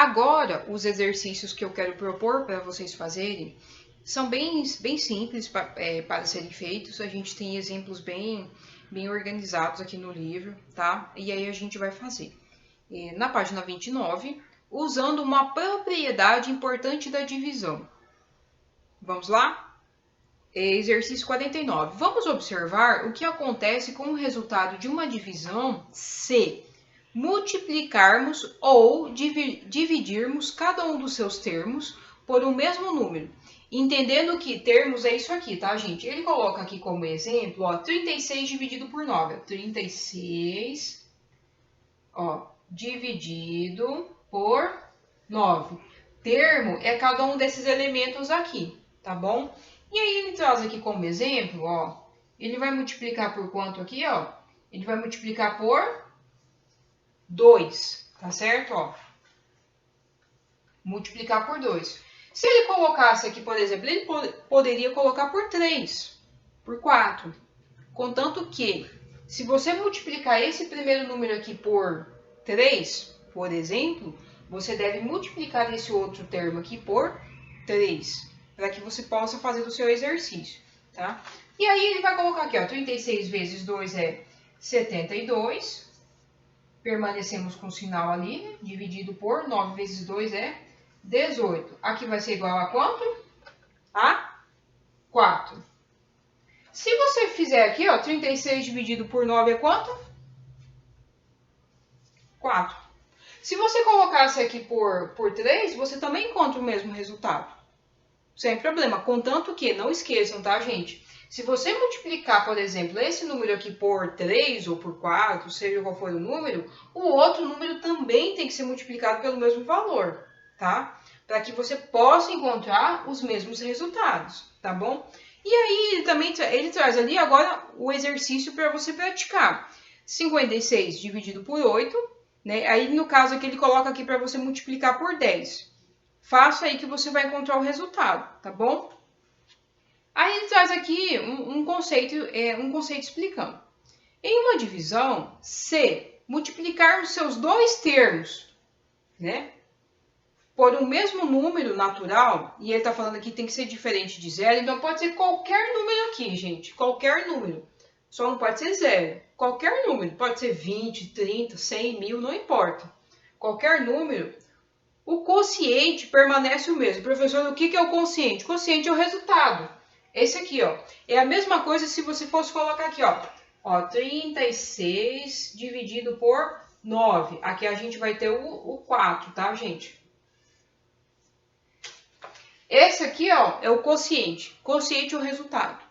Agora, os exercícios que eu quero propor para vocês fazerem são bem simples para serem feitos. A gente tem exemplos bem organizados aqui no livro, tá? E aí a gente vai fazer. Na página 29, usando uma propriedade importante da divisão. Vamos lá? Exercício 49. Vamos observar o que acontece com o resultado de uma divisão se multiplicarmos ou dividirmos cada um dos seus termos por um mesmo número. Entendendo que termos é isso aqui, tá, gente? Ele coloca aqui como exemplo, ó, 36 dividido por 9. 36, ó, dividido por 9. Termo é cada um desses elementos aqui, tá bom? E aí ele traz aqui como exemplo, ó, ele vai multiplicar por quanto aqui, ó? Ele vai multiplicar por 2, tá certo? Ó, multiplicar por 2. Se ele colocasse aqui, por exemplo, ele poderia colocar por 3, por 4. Contanto que, se você multiplicar esse primeiro número aqui por 3, por exemplo, você deve multiplicar esse outro termo aqui por 3, para que você possa fazer o seu exercício, tá? E aí ele vai colocar aqui, ó, 36 vezes 2 é 72. Permanecemos com o sinal ali, né? Dividido por 9 vezes 2 é 18. Aqui vai ser igual a quanto? A 4. Se você fizer aqui, ó, 36 dividido por 9 é quanto? 4. Se você colocasse aqui por 3, você também encontra o mesmo resultado. Sem problema, contanto que, não esqueçam, tá, gente? Se você multiplicar, por exemplo, esse número aqui por 3 ou por 4, seja qual for o número, o outro número também tem que ser multiplicado pelo mesmo valor, tá? Para que você possa encontrar os mesmos resultados, tá bom? E aí, ele traz ali agora o exercício para você praticar. 56 dividido por 8, né? Aí, no caso aqui, ele coloca aqui para você multiplicar por 10. Faça aí que você vai encontrar o resultado, tá bom? Aí ele traz aqui um conceito explicando. Em uma divisão, se multiplicarmos seus dois termos, né, por um mesmo número natural, e ele está falando aqui que tem que ser diferente de zero, então pode ser qualquer número aqui, gente, qualquer número. Só não pode ser zero. Qualquer número, pode ser 20, 30, 100, 1000, não importa. Qualquer número, o quociente permanece o mesmo. Professor, o que é o quociente? O quociente é o resultado. Esse aqui, ó, é a mesma coisa se você fosse colocar aqui, ó, 36 dividido por 9. Aqui a gente vai ter o 4, tá, gente? Esse aqui, ó, é o quociente. Quociente é o resultado.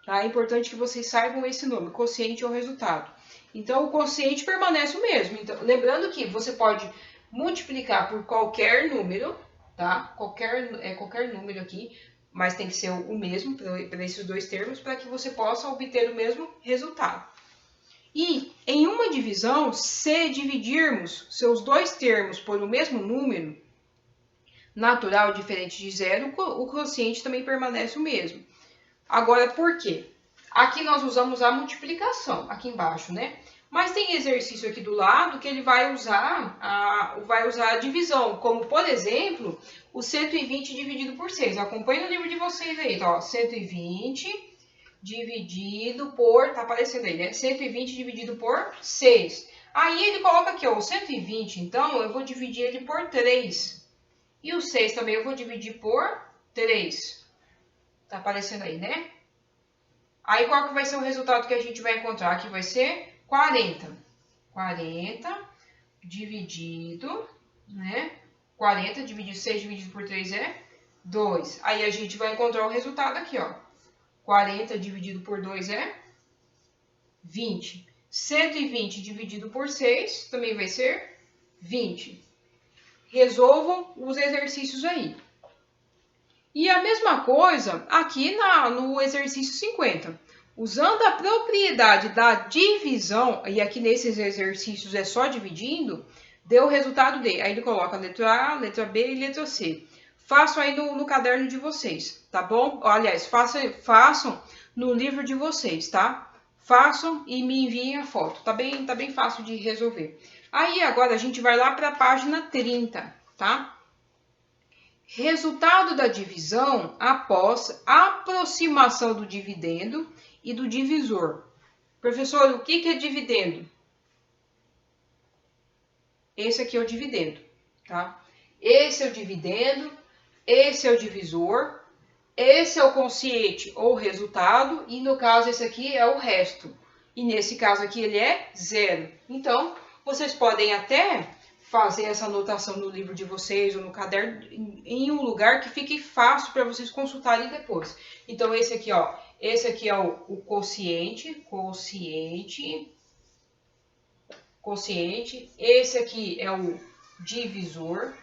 Tá? É importante que vocês saibam esse nome. Quociente é o resultado. Então, o quociente permanece o mesmo. Então, lembrando que você pode multiplicar por qualquer número, tá? Qualquer número aqui, mas tem que ser o mesmo para esses dois termos, para que você possa obter o mesmo resultado. E em uma divisão, se dividirmos seus dois termos por o mesmo número natural diferente de zero, o quociente também permanece o mesmo. Agora, por quê? Aqui nós usamos a multiplicação, aqui embaixo, né? Mas tem exercício aqui do lado que ele vai usar a divisão, como, por exemplo, o 120 dividido por 6. Acompanhe no livro de vocês aí, tá? Ó, 120 dividido por, tá aparecendo aí, né? 120 dividido por 6. Aí ele coloca aqui, ó, o 120, então, eu vou dividir ele por 3. E o 6 também eu vou dividir por 3. Tá aparecendo aí, né? Aí, qual que vai ser o resultado que a gente vai encontrar? Aqui vai ser 40. 40 dividido, né? 40 dividido 6 dividido por 3 é 2. Aí, a gente vai encontrar o resultado aqui, ó. 40 dividido por 2 é 20. 120 dividido por 6 também vai ser 20. Resolvam os exercícios aí. E a mesma coisa aqui no exercício 50. Usando a propriedade da divisão, e aqui nesses exercícios é só dividindo, deu o resultado D. Aí ele coloca a letra A, letra B e letra C. Façam aí no caderno de vocês, tá bom? Aliás, façam no livro de vocês, tá? Façam e me enviem a foto. Tá bem fácil de resolver. Aí agora a gente vai lá para a página 30. tá? Resultado da divisão após aproximação do dividendo e do divisor. Professor, o que é dividendo? Esse aqui é o dividendo, tá? Esse é o dividendo, esse é o divisor, esse é o quociente ou resultado, e no caso esse aqui é o resto. E nesse caso aqui ele é zero. Então, vocês podem até fazer essa anotação no livro de vocês ou no caderno em um lugar que fique fácil para vocês consultarem depois. Então, esse aqui, ó, esse aqui é o quociente, esse aqui é o divisor,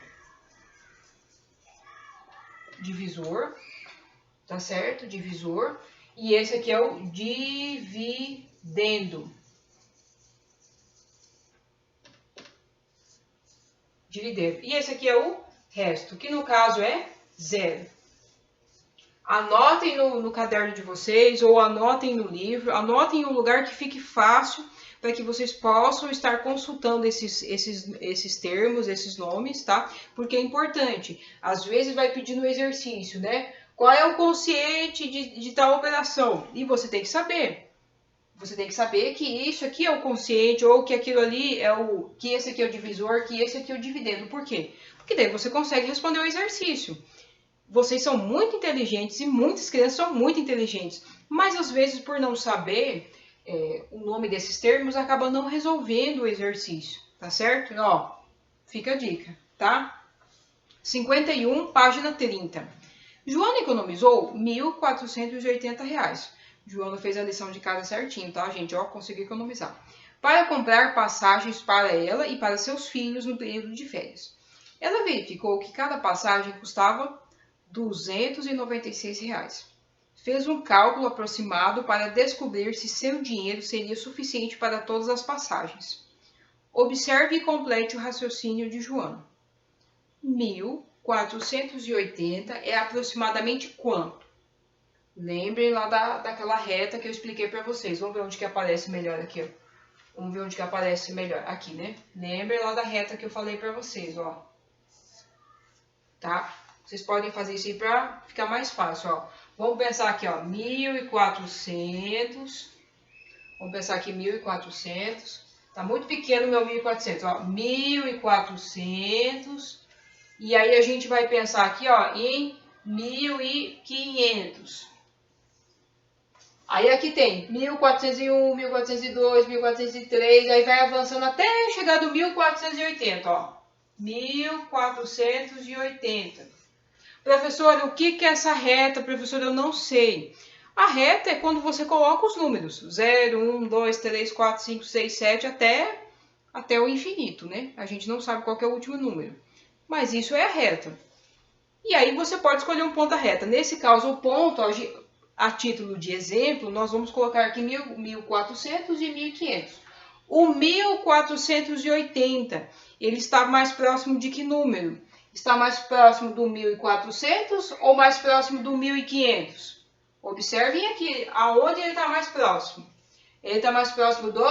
tá certo? Divisor. E esse aqui é o dividendo. E esse aqui é o resto, que no caso é zero. Anotem no caderno de vocês ou anotem no livro, anotem em um lugar que fique fácil para que vocês possam estar consultando esses termos, esses nomes, tá? Porque é importante. Às vezes vai pedir no exercício, né? Qual é o quociente de tal operação? E você tem que saber. Você tem que saber que isso aqui é o quociente, ou que aquilo ali é que esse aqui é o divisor, que esse aqui é o dividendo. Por quê? Porque daí você consegue responder o exercício. Vocês são muito inteligentes e muitas crianças são muito inteligentes. Mas às vezes, por não saber o nome desses termos, acaba não resolvendo o exercício. Tá certo? Ó, fica a dica, tá? 51, página 30. Joana economizou R$ 1.480. Joana fez a lição de casa certinho, tá, gente? Ó, conseguiu economizar. Para comprar passagens para ela e para seus filhos no período de férias. Ela verificou que cada passagem custava R$ 296. Fez um cálculo aproximado para descobrir se seu dinheiro seria suficiente para todas as passagens. Observe e complete o raciocínio de Joana. 1.480 é aproximadamente quanto? Lembrem lá daquela reta que eu expliquei para vocês. Vamos ver onde que aparece melhor aqui, ó. Vamos ver onde que aparece melhor. Aqui, né? Lembrem lá da reta que eu falei para vocês, ó. Tá? Vocês podem fazer isso aí para ficar mais fácil, ó. Vamos pensar aqui, ó. 1.400. Vamos pensar aqui 1.400. Tá muito pequeno o meu 1.400, ó. 1.400. E aí a gente vai pensar aqui, ó, em 1.500. Aí aqui tem 1.401, 1.402, 1.403, aí vai avançando até chegar do 1.480, ó. 1.480. Professora, o que é essa reta? Professora, eu não sei. A reta é quando você coloca os números. 0, 1, 2, 3, 4, 5, 6, 7, até o infinito, né? A gente não sabe qual que é o último número. Mas isso é a reta. E aí você pode escolher um ponto da reta. Nesse caso, o ponto, a título de exemplo, nós vamos colocar aqui 1.400 e 1.500. O 1.480, ele está mais próximo de que número? Está mais próximo do 1.400 ou mais próximo do 1.500? Observem aqui, aonde ele está mais próximo. Ele está mais próximo do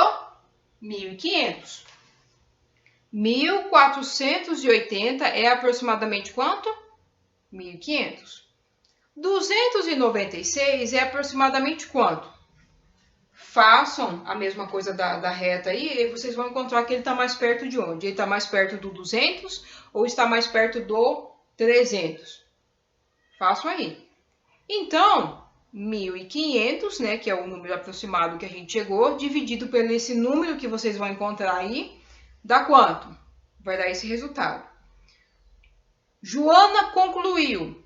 1.500. 1.480 é aproximadamente quanto? 1.500. 296 é aproximadamente quanto? Façam a mesma coisa da reta aí e vocês vão encontrar que ele está mais perto de onde? Ele está mais perto do 200 ou está mais perto do 300? Façam aí. Então, 1.500, né, que é o número aproximado que a gente chegou, dividido por esse número que vocês vão encontrar aí, dá quanto? Vai dar esse resultado. Joana concluiu.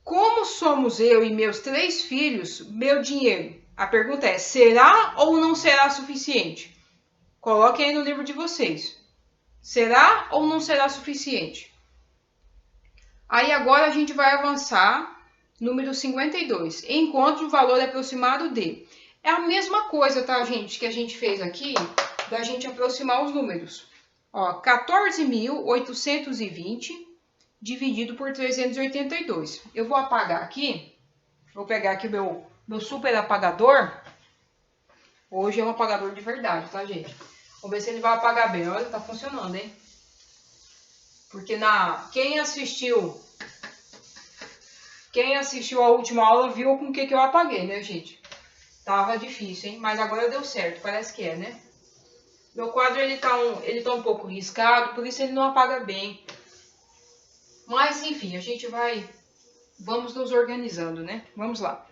Como somos eu e meus 3 filhos, meu dinheiro? A pergunta é, será ou não será suficiente? Coloquem aí no livro de vocês. Será ou não será suficiente? Aí agora a gente vai avançar, número 52. Encontre o valor aproximado de. É a mesma coisa, tá, gente, que a gente fez aqui, da gente aproximar os números. Ó, 14.820 dividido por 382. Eu vou apagar aqui. Vou pegar aqui o meu super apagador. Hoje é um apagador de verdade, tá, gente? Vamos ver se ele vai apagar bem. Olha, tá funcionando, hein? Porque quem assistiu a última aula viu com o que eu apaguei, né, gente? Tava difícil, hein? Mas agora deu certo, parece que é, né? Meu quadro, ele tá um pouco riscado, por isso ele não apaga bem. Mas, enfim, a gente vamos nos organizando, né? Vamos lá.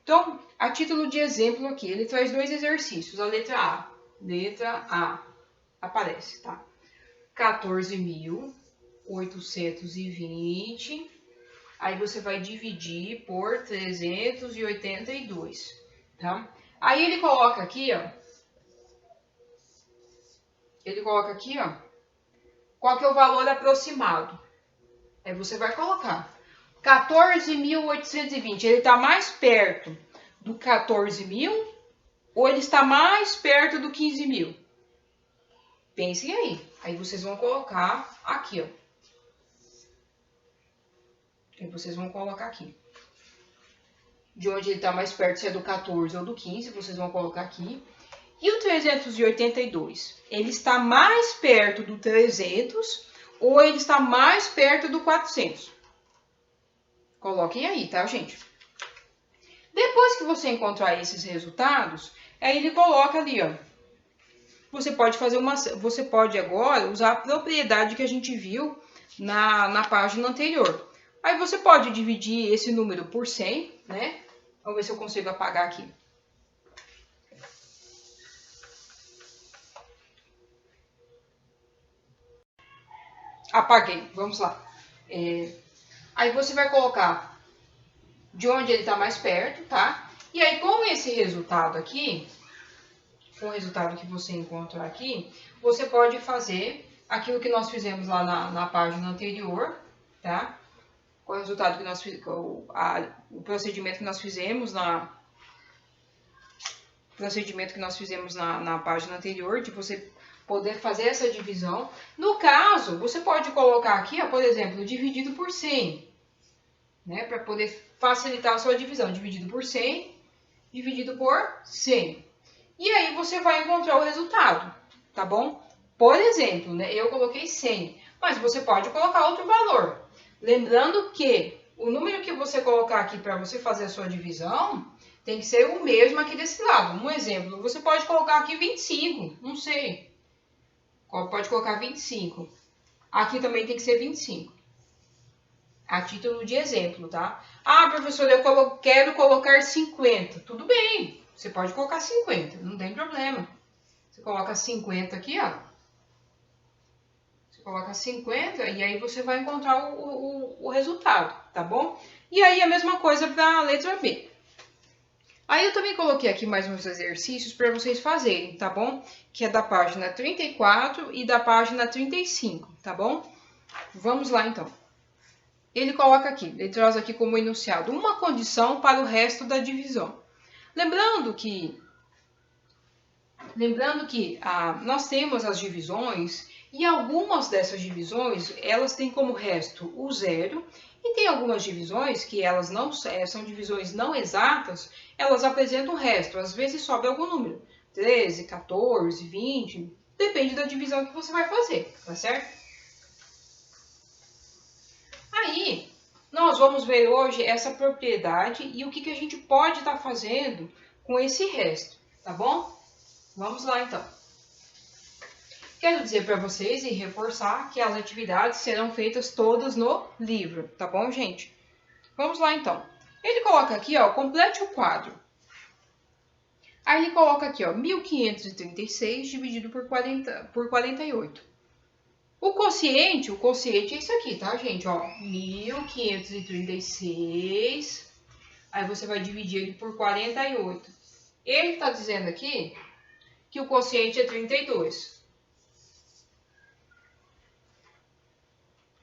Então, a título de exemplo aqui, ele traz 2 exercícios. A letra A aparece, tá? 14.820. Aí você vai dividir por 382, tá? Aí ele coloca aqui, ó. Qual que é o valor aproximado? Aí você vai colocar 14.820. Ele está mais perto do 14.000 ou ele está mais perto do 15.000? Pensem aí. Aí vocês vão colocar aqui, ó. Aí vocês vão colocar aqui. De onde ele está mais perto, se é do 14 ou do 15, vocês vão colocar aqui. E o 382? Ele está mais perto do 300 ou ele está mais perto do 400? Coloquem aí, tá, gente? Depois que você encontrar esses resultados, aí ele coloca ali, ó. Você pode agora usar a propriedade que a gente viu na página anterior. Aí você pode dividir esse número por 100, né? Vamos ver se eu consigo apagar aqui. Apaguei, vamos lá. Aí você vai colocar de onde ele está mais perto, tá? E aí com esse resultado aqui, com o resultado que você encontra aqui, você pode fazer aquilo que nós fizemos lá na página anterior, tá? Com o resultado que nós fizemos, o procedimento que nós fizemos na página anterior, de você poder fazer essa divisão. No caso, você pode colocar aqui, ó, por exemplo, dividido por 100, né? Para poder facilitar a sua divisão. Dividido por 100, dividido por 100. E aí você vai encontrar o resultado, tá bom? Por exemplo, né, eu coloquei 100, mas você pode colocar outro valor. Lembrando que o número que você colocar aqui para você fazer a sua divisão tem que ser o mesmo aqui desse lado. Um exemplo, você pode colocar aqui 25, não sei. Pode colocar 25. Aqui também tem que ser 25. A título de exemplo, tá? Ah, professor, eu quero colocar 50. Tudo bem, você pode colocar 50, não tem problema. Você coloca 50 aqui, ó. Você coloca 50 e aí você vai encontrar o resultado, tá bom? E aí a mesma coisa para a letra B. Aí eu também coloquei aqui mais uns exercícios para vocês fazerem, tá bom? Que é da página 34 e da página 35, tá bom? Vamos lá então. Ele coloca aqui, ele traz aqui como enunciado uma condição para o resto da divisão. Lembrando que nós temos as divisões e algumas dessas divisões, elas têm como resto o zero, e tem algumas divisões que elas não são divisões não exatas, elas apresentam o resto, às vezes sobe algum número, 13, 14, 20, depende da divisão que você vai fazer, tá certo? Aí, nós vamos ver hoje essa propriedade e o que a gente pode estar fazendo com esse resto, tá bom? Vamos lá então. Quero dizer para vocês e reforçar que as atividades serão feitas todas no livro, tá bom, gente? Vamos lá então. Ele coloca aqui, ó, complete o quadro. Aí ele coloca aqui, ó, 1536 dividido por 48. O quociente é isso aqui, tá, gente? Ó, 1536, aí você vai dividir ele por 48. Ele está dizendo aqui que o quociente é 32.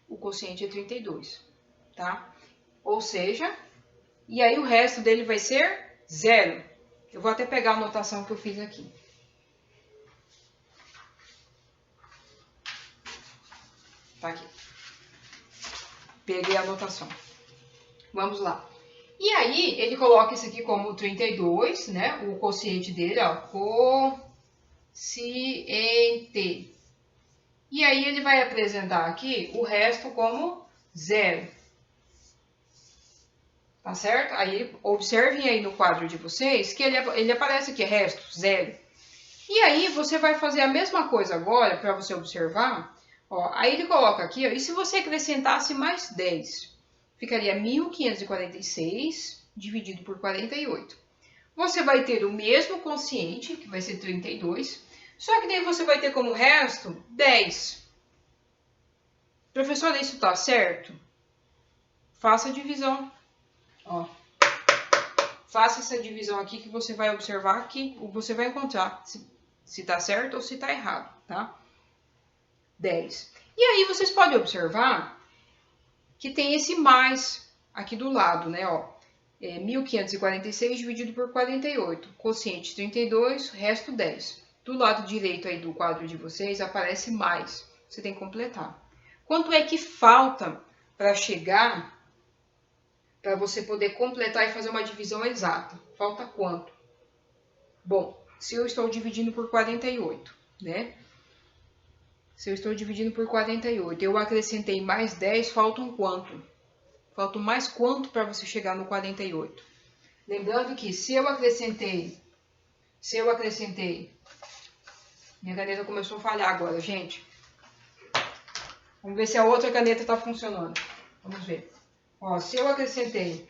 O quociente é 32, tá? Ou seja, e aí o resto dele vai ser 0. Eu vou até pegar a anotação que eu fiz aqui. Tá aqui. Peguei a anotação. Vamos lá. E aí, ele coloca isso aqui como 32, né? O quociente dele, ó. Quociente. E aí ele vai apresentar aqui o resto como 0. Tá certo? Aí observem aí no quadro de vocês que ele aparece aqui, resto, 0. E aí você vai fazer a mesma coisa agora para você observar. Ó, aí ele coloca aqui, ó, e se você acrescentasse mais 10? Ficaria 1546 dividido por 48. Você vai ter o mesmo quociente, que vai ser 32, só que daí você vai ter como resto 10. Professora, isso tá certo? Faça a divisão. Ó, faça essa divisão aqui que você vai observar que você vai encontrar se tá certo ou se tá errado, tá? 10. E aí vocês podem observar que tem esse mais aqui do lado, né? Ó, 1546 dividido por 48, quociente 32, resto 10. Do lado direito aí do quadro de vocês aparece mais, você tem que completar. Quanto é que falta para chegar, para você poder completar e fazer uma divisão exata? Falta quanto? Bom, se eu estou dividindo por 48, né? Se eu estou dividindo por 48, eu acrescentei mais 10, faltam quanto? Faltam mais quanto para você chegar no 48? Lembrando que se eu acrescentei, minha caneta começou a falhar agora, gente. Vamos ver se a outra caneta está funcionando. Vamos ver. Ó, se eu acrescentei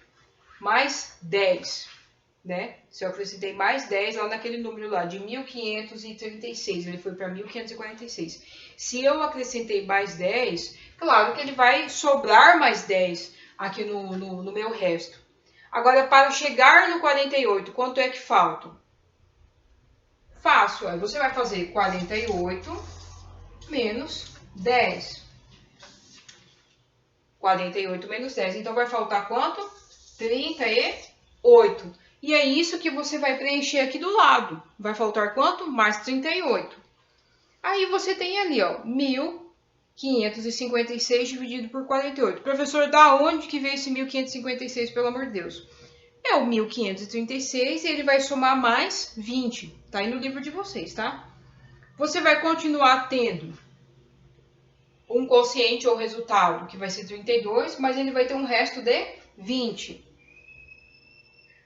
mais 10, né? Se eu acrescentei mais 10 lá naquele número lá de 1536, ele foi para 1546. Se eu acrescentei mais 10, claro que ele vai sobrar mais 10 aqui no meu resto. Agora, para chegar no 48, quanto é que falta? Fácil, aí você vai fazer 48 menos 10. 48 menos 10, então vai faltar quanto? 38. E é isso que você vai preencher aqui do lado. Vai faltar quanto? Mais 38. Aí você tem ali, ó, 1556 dividido por 48. Professor, da onde que veio esse 1556, pelo amor de Deus? É o 1536 e ele vai somar mais 20. Tá aí no livro de vocês, tá? Você vai continuar tendo um quociente ou resultado que vai ser 32, mas ele vai ter um resto de 20.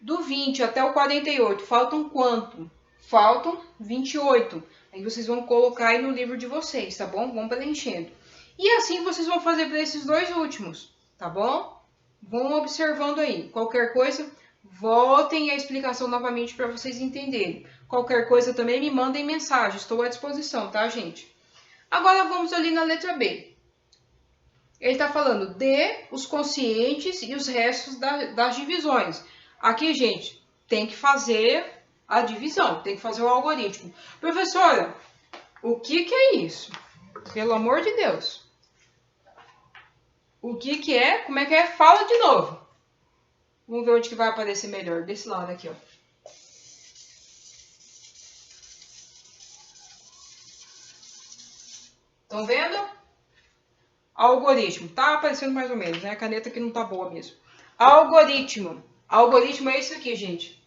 Do 20 até o 48, faltam quanto? Faltam 28. Aí vocês vão colocar aí no livro de vocês, tá bom? Vão preenchendo. E assim vocês vão fazer para esses dois últimos, tá bom? Vão observando aí. Qualquer coisa, voltem a explicação novamente para vocês entenderem. Qualquer coisa também me mandem mensagem, estou à disposição, tá, gente? Agora vamos ali na letra B. Ele está falando de os quocientes e os restos das divisões. Aqui, gente, tem que fazer a divisão, tem que fazer o algoritmo. Professora, o que é isso? Pelo amor de Deus. O que é? Como é que é? Fala de novo. Vamos ver onde que vai aparecer melhor. Desse lado aqui, ó. Estão vendo? Algoritmo. Tá aparecendo mais ou menos, né? A caneta aqui não tá boa mesmo. Algoritmo. Algoritmo é isso aqui, gente.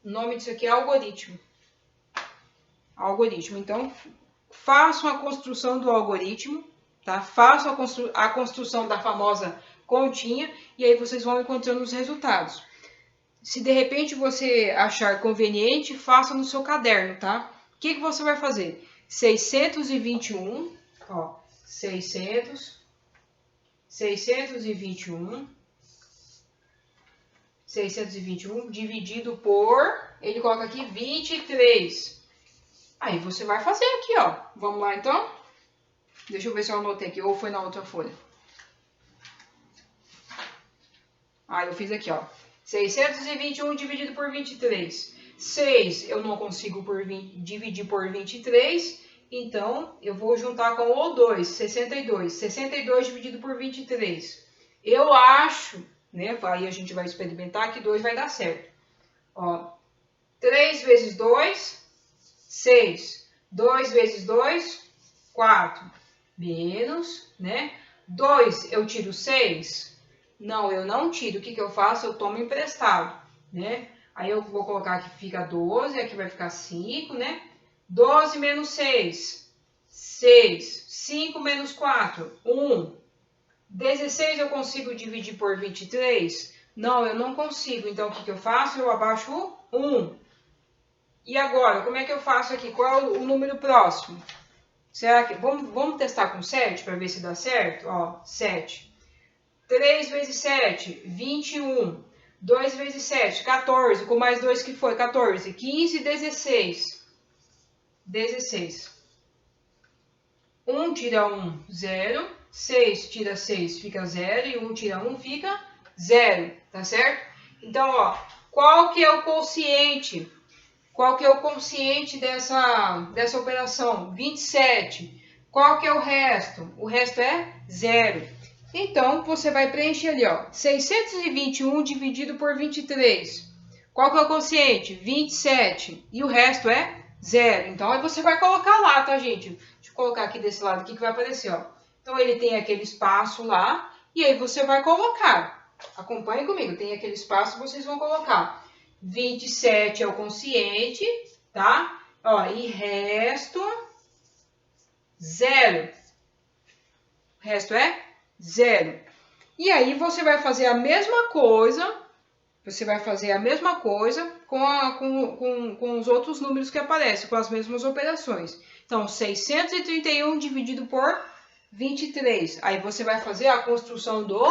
O nome disso aqui é algoritmo. Algoritmo. Então, façam a construção do algoritmo, tá? Façam a construção da famosa continha e aí vocês vão encontrando os resultados. Se de repente você achar conveniente, faça no seu caderno, tá? O que você vai fazer? 621, ó, 621 dividido por, ele coloca aqui 23. Aí você vai fazer aqui, ó. Vamos lá, então? Deixa eu ver se eu anotei aqui, ou foi na outra folha. Ah, eu fiz aqui, ó. 621 dividido por 23. 6 eu não consigo dividir por 23, então eu vou juntar com o 2, 62. 62 dividido por 23. Eu acho, né? Aí a gente vai experimentar que 2 vai dar certo. Ó, 3 vezes 2, 6. 2 vezes 2, 4. Menos, né? 2 eu tiro 6. Não, eu não tiro. O que eu faço? Eu tomo emprestado, né? Aí eu vou colocar aqui, fica 12, aqui vai ficar 5, né? 12 menos 6. 6. 5 menos 4, 1. 16 eu consigo dividir por 23? Não, eu não consigo. Então, o que eu faço? Eu abaixo o 1. E agora, como é que eu faço aqui? Qual é o número próximo? Será que... Vamos testar com 7 para ver se dá certo? Ó, 7. 3 vezes 7, 21. 2 vezes 7, 14. Com mais 2 que foi? 14. 15, 16. 16. 1 tira 1, 0. 6 tira 6, fica 0. E 1 tira 1, fica 0. Tá certo? Então, ó, qual que é o quociente? Qual que é o quociente dessa operação? 27. Qual que é o resto? O resto é 0. Então, você vai preencher ali, ó, 621 dividido por 23. Qual que é o quociente? 27. E o resto é 0. Então, aí você vai colocar lá, tá, gente? Deixa eu colocar aqui desse lado aqui que vai aparecer, ó. Então, ele tem aquele espaço lá, e aí você vai colocar. Acompanhe comigo, tem aquele espaço, vocês vão colocar. 27 é o quociente, tá? Ó, e resto, 0. O resto é 0. E aí você vai fazer a mesma coisa, com os outros números que aparecem, com as mesmas operações. Então, 631 dividido por 23. Aí você vai fazer a construção do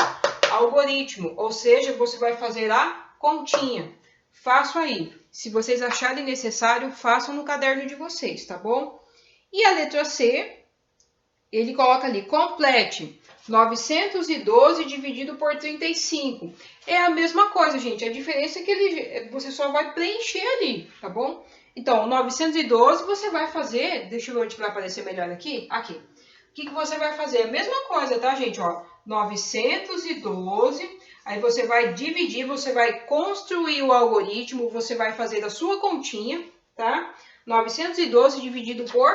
algoritmo, ou seja, você vai fazer a continha. Faço aí. Se vocês acharem necessário, façam no caderno de vocês, tá bom? E a letra C, ele coloca ali, complete 912 dividido por 35. É a mesma coisa, gente. A diferença é que você só vai preencher ali, tá bom? Então, 912 você vai fazer... Deixa eu ver onde vai aparecer melhor aqui. Aqui. O que você vai fazer? A mesma coisa, tá, gente? Ó, 912... Aí você vai dividir, você vai construir o algoritmo, você vai fazer a sua continha, tá? 912 dividido por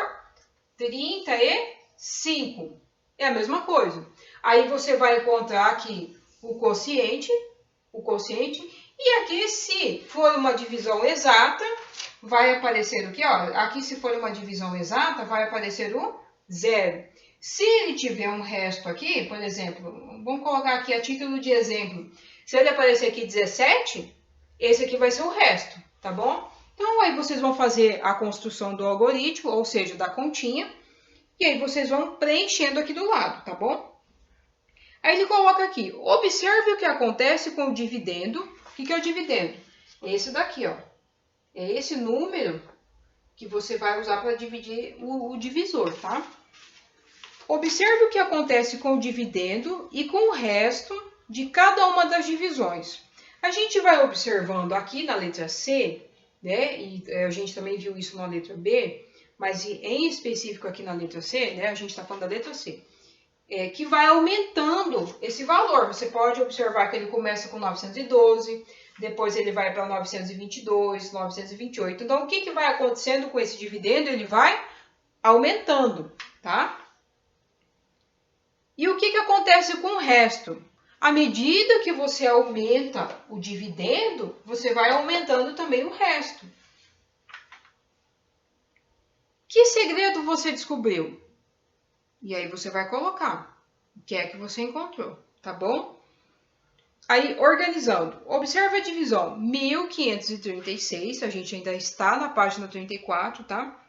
35. É a mesma coisa. Aí você vai encontrar aqui o quociente, e aqui se for uma divisão exata, vai aparecer o quê? Ó, aqui se for uma divisão exata, vai aparecer o 0. Se ele tiver um resto aqui, por exemplo, vamos colocar aqui a título de exemplo. Se ele aparecer aqui 17, esse aqui vai ser o resto, tá bom? Então, aí vocês vão fazer a construção do algoritmo, ou seja, da continha, e aí vocês vão preenchendo aqui do lado, tá bom? Aí ele coloca aqui, observe o que acontece com o dividendo. O que é o dividendo? Esse daqui, ó. É esse número que você vai usar para dividir o divisor, tá? Observe o que acontece com o dividendo e com o resto de cada uma das divisões. A gente vai observando aqui na letra C, né? E a gente também viu isso na letra B, mas em específico aqui na letra C, né? A gente está falando da letra C. Que vai aumentando esse valor. Você pode observar que ele começa com 912, depois ele vai para 922, 928. Então, o que vai acontecendo com esse dividendo? Ele vai aumentando, tá? E o que acontece com o resto? À medida que você aumenta o dividendo, você vai aumentando também o resto. Que segredo você descobriu? E aí você vai colocar o que é que você encontrou, tá bom? Aí, organizando, observe a divisão 1536, a gente ainda está na página 34, tá?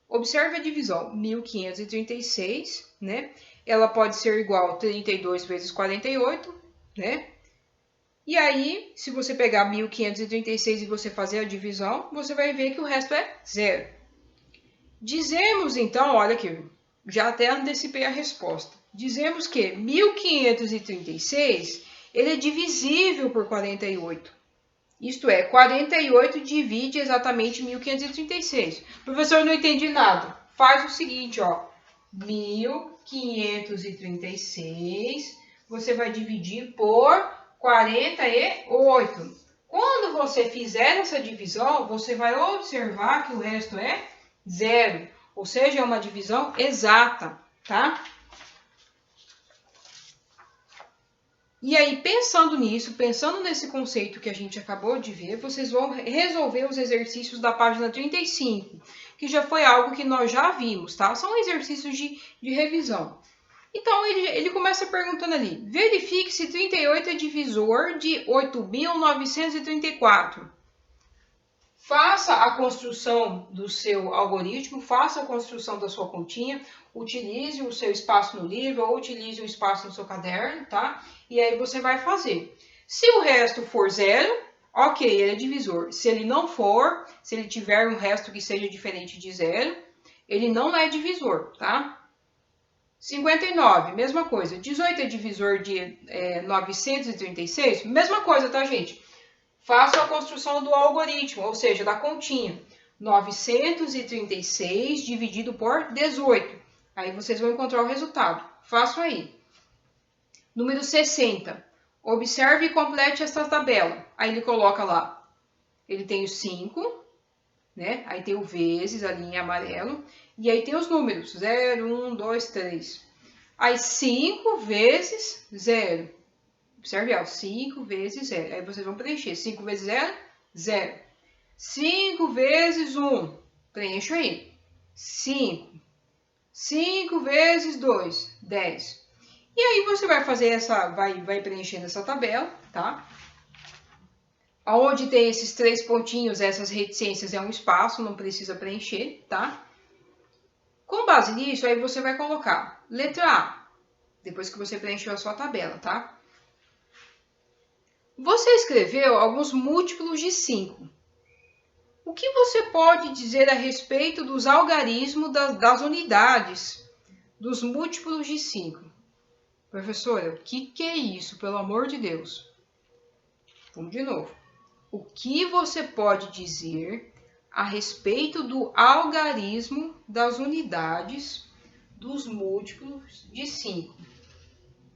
Observe a divisão 1536, né? Ela pode ser igual a 32 vezes 48, né? E aí, se você pegar 1536 e você fazer a divisão, você vai ver que o resto é 0. Dizemos, então, olha aqui, já até antecipei a resposta. Dizemos que 1536, ele é divisível por 48. Isto é, 48 divide exatamente 1536. Professor, não entendi nada. Faz o seguinte, ó. 1536, você vai dividir por 48. Quando você fizer essa divisão, você vai observar que o resto é 0. Ou seja, é uma divisão exata, tá? E aí, pensando nisso, pensando nesse conceito que a gente acabou de ver, vocês vão resolver os exercícios da página 35. que já foi algo que nós já vimos, tá? São exercícios de revisão. Então, ele começa perguntando ali, verifique se 38 é divisor de 8.934. Faça a construção do seu algoritmo, faça a construção da sua continha, utilize o seu espaço no livro ou utilize o espaço no seu caderno, tá? E aí você vai fazer. Se o resto for zero, ok, ele é divisor. Se ele não for, se ele tiver um resto que seja diferente de zero, ele não é divisor, tá? 59, mesma coisa. 18 é divisor de 936? Mesma coisa, tá, gente? Faço a construção do algoritmo, ou seja, da continha. 936 dividido por 18. Aí vocês vão encontrar o resultado. Faço aí. Número 60. Observe e complete esta tabela. Aí ele coloca lá. Ele tem o 5, né? Aí tem o vezes ali em amarelo. E aí tem os números. 0, 1, 2, 3. Aí 5 vezes 0. Observe, ó, 5 vezes 0. Aí vocês vão preencher. 5 vezes 0, 0. 5 vezes 1. Preencho aí. 5. 5 vezes 2, 10. E aí você vai fazer essa, vai preenchendo essa tabela, tá? Onde tem esses 3 pontinhos, essas reticências é um espaço, não precisa preencher, tá? Com base nisso, aí você vai colocar letra A, depois que você preencheu a sua tabela, tá? Você escreveu alguns múltiplos de 5. O que você pode dizer a respeito dos algarismos das unidades dos múltiplos de 5? Professora, o que é isso, pelo amor de Deus? Vamos de novo. O que você pode dizer a respeito do algarismo das unidades dos múltiplos de 5?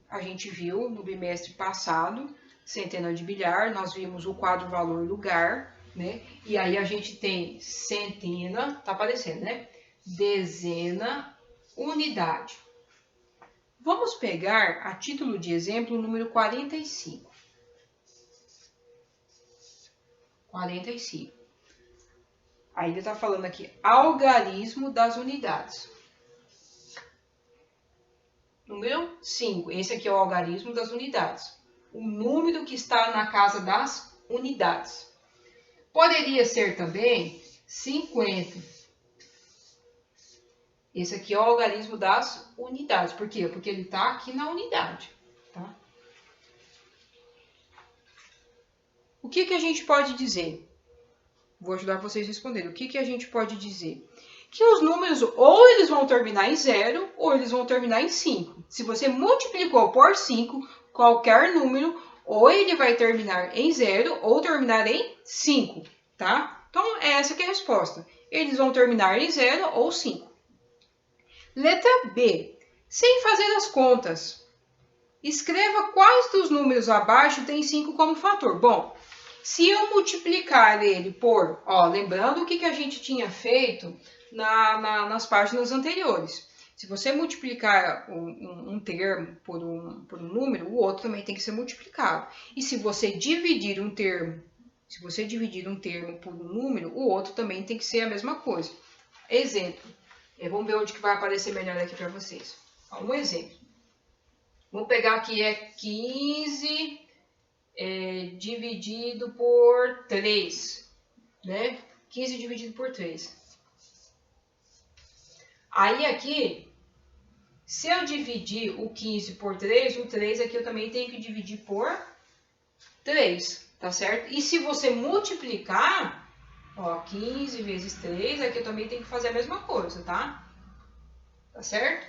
A gente viu no bimestre passado, centena de bilhar, nós vimos o quadro valor lugar, né? E aí a gente tem centena, tá aparecendo, né? Dezena, unidade. Vamos pegar, a título de exemplo, o número 45. 45. Aí ele está falando aqui, algarismo das unidades. Número 5. Esse aqui é o algarismo das unidades. O número que está na casa das unidades. Poderia ser também 50. Esse aqui é o algarismo das unidades. Por quê? Porque ele está aqui na unidade. Tá? O que a gente pode dizer? Vou ajudar vocês a responder. O que a gente pode dizer? Que os números ou eles vão terminar em 0 ou eles vão terminar em 5. Se você multiplicou por 5, qualquer número, ou ele vai terminar em 0 ou terminar em 5, tá? Então, essa que é a resposta. Eles vão terminar em 0 ou 5. Letra B. Sem fazer as contas. Escreva quais dos números abaixo tem 5 como fator. Bom, se eu multiplicar ele por... Ó, lembrando o que a gente tinha feito nas páginas anteriores. Se você multiplicar um termo por um número, o outro também tem que ser multiplicado. E se você dividir um termo, por um número, o outro também tem que ser a mesma coisa. Exemplo. Vamos ver onde que vai aparecer melhor aqui para vocês. Ó, um exemplo. Vamos pegar aqui, 15 dividido por 3. Né? 15 dividido por 3. Aí aqui, se eu dividir o 15 por 3, o 3 aqui eu também tenho que dividir por 3, tá certo? E se você multiplicar, ó, 15 vezes 3, aqui eu também tenho que fazer a mesma coisa, tá? Tá certo?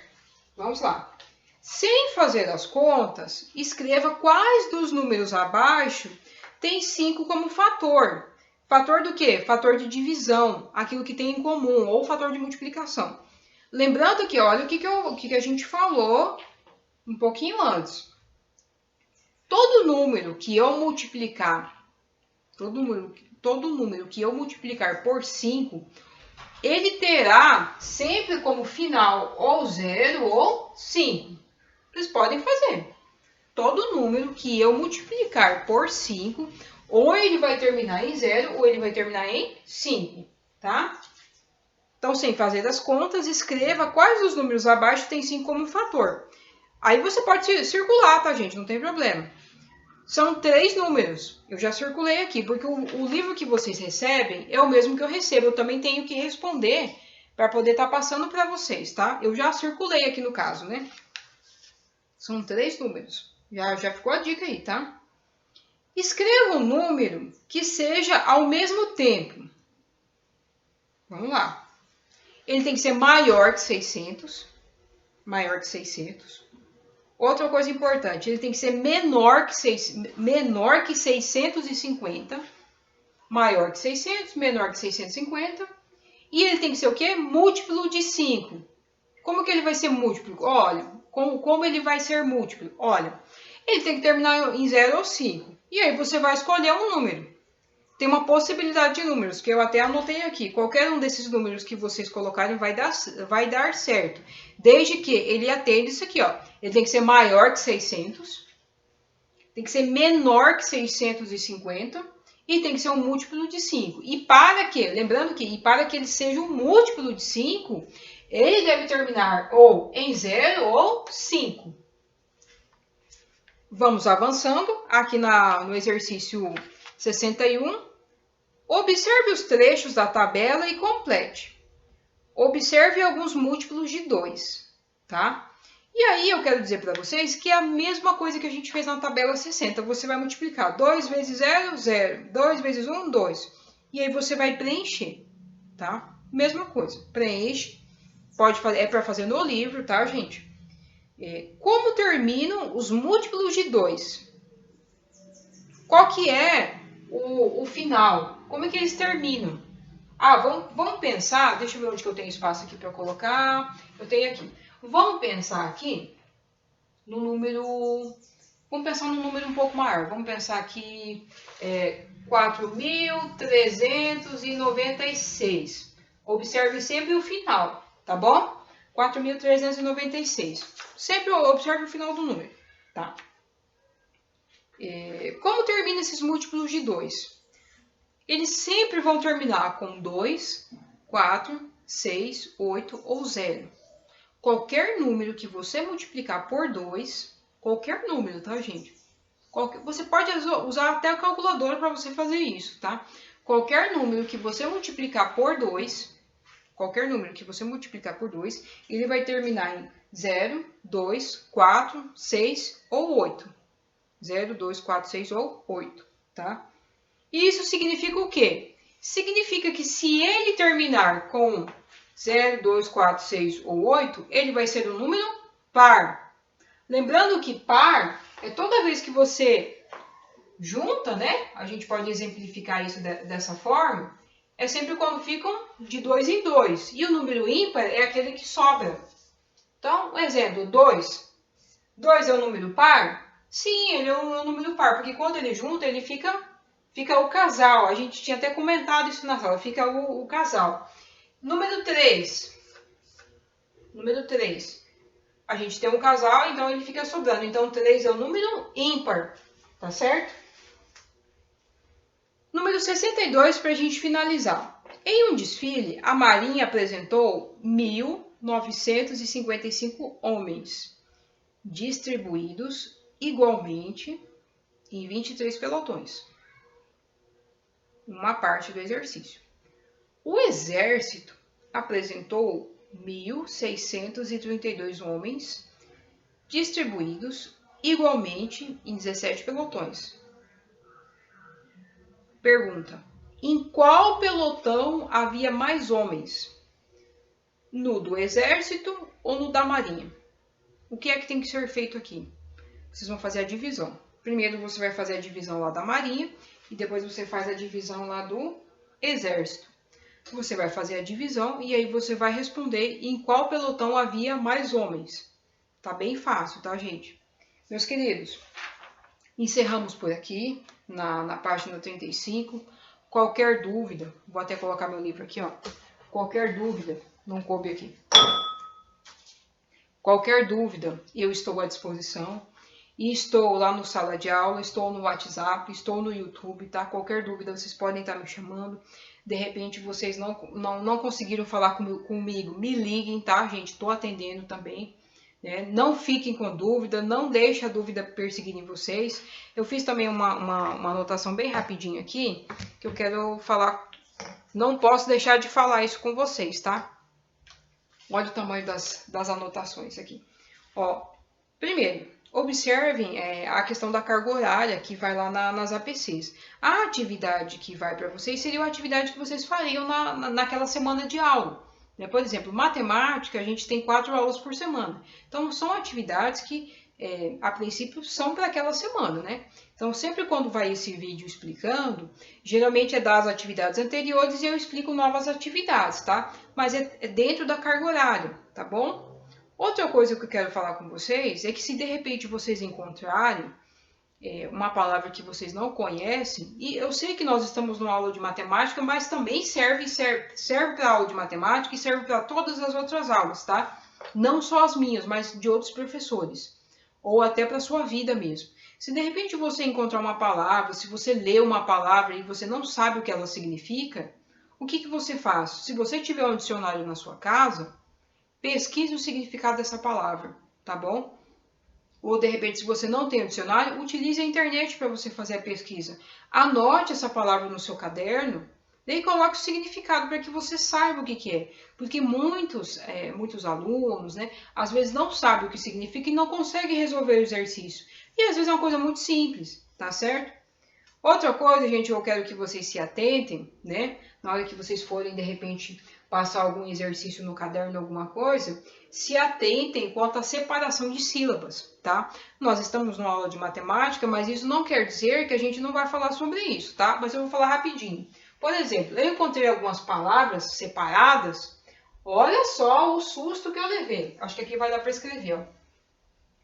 Vamos lá. Sem fazer as contas, escreva quais dos números abaixo tem 5 como fator. Fator do quê? Fator de divisão, aquilo que tem em comum, ou fator de multiplicação. Lembrando que, olha o que a gente falou um pouquinho antes. Todo número que eu multiplicar, todo número que eu multiplicar por 5, ele terá sempre como final ou 0 ou 5. Vocês podem fazer. Todo número que eu multiplicar por 5, ou ele vai terminar em 0 ou ele vai terminar em 5, tá? Então, sem fazer as contas, escreva quais os números abaixo tem 5 como fator. Aí você pode circular, tá, gente? Não tem problema. São 3 números. Eu já circulei aqui, porque o livro que vocês recebem é o mesmo que eu recebo. Eu também tenho que responder para poder estar passando para vocês, tá? Eu já circulei aqui no caso, né? São 3 números. Já ficou a dica aí, tá? Escreva um número que seja ao mesmo tempo. Vamos lá. Ele tem que ser maior que 600. Maior que 600. Outra coisa importante, ele tem que ser menor que 650. Maior que 600, menor que 650. E ele tem que ser o quê? Múltiplo de 5. Como que ele vai ser múltiplo? Olha, como ele vai ser múltiplo? Olha, ele tem que terminar em 0 ou 5. E aí você vai escolher um número. Tem uma possibilidade de números, que eu até anotei aqui. Qualquer um desses números que vocês colocarem vai dar certo. Desde que ele atenda isso aqui, ó. Ele tem que ser maior que 600. Tem que ser menor que 650. E tem que ser um múltiplo de 5. E para que, lembrando que, para que ele seja um múltiplo de 5, ele deve terminar ou em 0 ou 5. Vamos avançando aqui no exercício 61. Observe os trechos da tabela e complete. Observe alguns múltiplos de 2, tá? E aí eu quero dizer para vocês que é a mesma coisa que a gente fez na tabela 60. Você vai multiplicar 2 vezes 0, 0. 2 vezes 1, 2. E aí você vai preencher, tá? Mesma coisa. Preenche. Pode fazer, é para fazer no livro, tá, gente? Como terminam os múltiplos de 2? Qual que é o final? Como é que eles terminam? Vamos pensar, deixa eu ver onde que eu tenho espaço aqui para colocar. Eu tenho aqui. Vamos pensar aqui no número... Vamos pensar num número um pouco maior. Vamos pensar aqui 4.396. Observe sempre o final, tá bom? 4.396. Sempre observe o final do número, tá? Como termina esses múltiplos de 2? Eles sempre vão terminar com 2, 4, 6, 8 ou 0. Qualquer número que você multiplicar por 2, qualquer número, tá, gente? Você pode usar até a calculadora para você fazer isso, tá? Qualquer número que você multiplicar por 2, ele vai terminar em 0, 2, 4, 6 ou 8. 0, 2, 4, 6 ou 8, tá? Isso significa o quê? Significa que se ele terminar com 0, 2, 4, 6 ou 8, ele vai ser um número par. Lembrando que par é toda vez que você junta, né? A gente pode exemplificar isso dessa forma. É sempre quando ficam de 2 em 2. E o número ímpar é aquele que sobra. Então, um exemplo, 2. 2 é um número par? Sim, ele é um número par, porque quando ele junta, ele fica o casal. A gente tinha até comentado isso na sala, fica o casal. Número 3. Número 3. A gente tem um casal, então ele fica sobrando. Então, 3 é um número ímpar, tá certo? Número 62, para a gente finalizar. Em um desfile, a Marinha apresentou 1.955 homens, distribuídos igualmente em 23 pelotões. Uma parte do exercício. O exército apresentou 1.632 homens, distribuídos igualmente em 17 pelotões. Pergunta: em qual pelotão havia mais homens? No do exército ou no da marinha? O que é que tem que ser feito aqui? Vocês vão fazer a divisão. Primeiro você vai fazer a divisão lá da marinha e depois você faz a divisão lá do exército. Você vai fazer a divisão e aí você vai responder em qual pelotão havia mais homens. Tá bem fácil, tá, gente? Meus queridos, encerramos por aqui, na página 35. Qualquer dúvida, vou até colocar meu livro aqui, ó. Qualquer dúvida, não coube aqui. Qualquer dúvida, eu estou à disposição. E estou lá no Sala de Aula, estou no WhatsApp, estou no YouTube, tá? Qualquer dúvida, vocês podem estar me chamando. De repente, vocês não conseguiram falar comigo, me liguem, tá, gente? Estou atendendo também. Né? Não fiquem com dúvida, não deixem a dúvida perseguirem vocês. Eu fiz também uma anotação bem rapidinho aqui, que eu quero falar. Não posso deixar de falar isso com vocês, tá? Olha o tamanho das anotações aqui. Ó, primeiro, observem a questão da carga horária que vai lá nas APCs. A atividade que vai para vocês seria a atividade que vocês fariam naquela semana de aula. Né? Por exemplo, matemática, a gente tem 4 aulas por semana. Então, são atividades que, a princípio, são para aquela semana, né? Então, sempre quando vai esse vídeo explicando, geralmente é das atividades anteriores e eu explico novas atividades, tá? Mas é dentro da carga horária, tá bom? Outra coisa que eu quero falar com vocês é que se de repente vocês encontrarem uma palavra que vocês não conhecem, e eu sei que nós estamos numa aula de matemática, mas também serve para a aula de matemática e serve para todas as outras aulas, tá? Não só as minhas, mas de outros professores, ou até para a sua vida mesmo. Se de repente você encontrar uma palavra, se você lê uma palavra e você não sabe o que ela significa, o que você faz? Se você tiver um dicionário na sua casa, pesquise o significado dessa palavra, tá bom? Ou, de repente, se você não tem um dicionário, utilize a internet para você fazer a pesquisa. Anote essa palavra no seu caderno, daí coloque o significado para que você saiba o que é. Porque muitos alunos, né, às vezes não sabem o que significa e não conseguem resolver o exercício. E às vezes é uma coisa muito simples, tá certo? Outra coisa, gente, eu quero que vocês se atentem, né? Na hora que vocês forem, de repente, passar algum exercício no caderno, alguma coisa, se atentem quanto à separação de sílabas, tá? Nós estamos numa aula de matemática, mas isso não quer dizer que a gente não vai falar sobre isso, tá? Mas eu vou falar rapidinho. Por exemplo, eu encontrei algumas palavras separadas. Olha só o susto que eu levei. Acho que aqui vai dar para escrever, ó.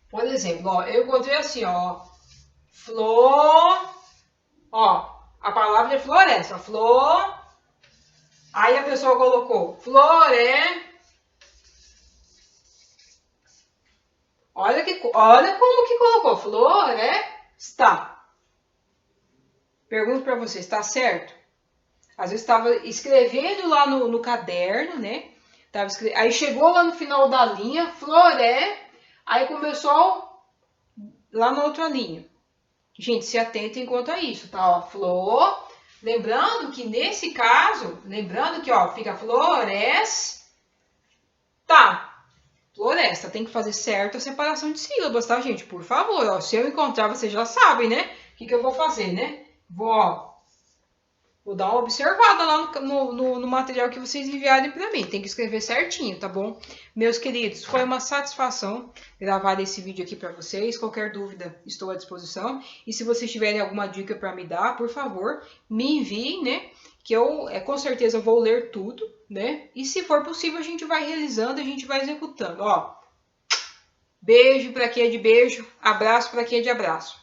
Por exemplo, ó, eu encontrei assim, ó, flor, ó, a palavra é floresta, flor. Aí a pessoa colocou olha como que colocou floresta. Pergunto para você, está certo? Às vezes estava escrevendo lá no caderno, né? Aí chegou lá no final da linha, aí começou lá na outra linha. Gente, se atentem quanto a isso, tá? Ó, flor. Lembrando que nesse caso, ó, fica floresta. Floresta, tem que fazer certo a separação de sílabas, tá, gente? Por favor, ó, se eu encontrar, vocês já sabem, né? O que eu vou fazer, né? Vou dar uma observada lá no material que vocês enviarem para mim. Tem que escrever certinho, tá bom? Meus queridos, foi uma satisfação gravar esse vídeo aqui para vocês. Qualquer dúvida, estou à disposição. E se vocês tiverem alguma dica para me dar, por favor, me enviem, né? Que eu, com certeza, vou ler tudo, né? E se for possível, a gente vai realizando, a gente vai executando. Ó, beijo para quem é de beijo, abraço para quem é de abraço.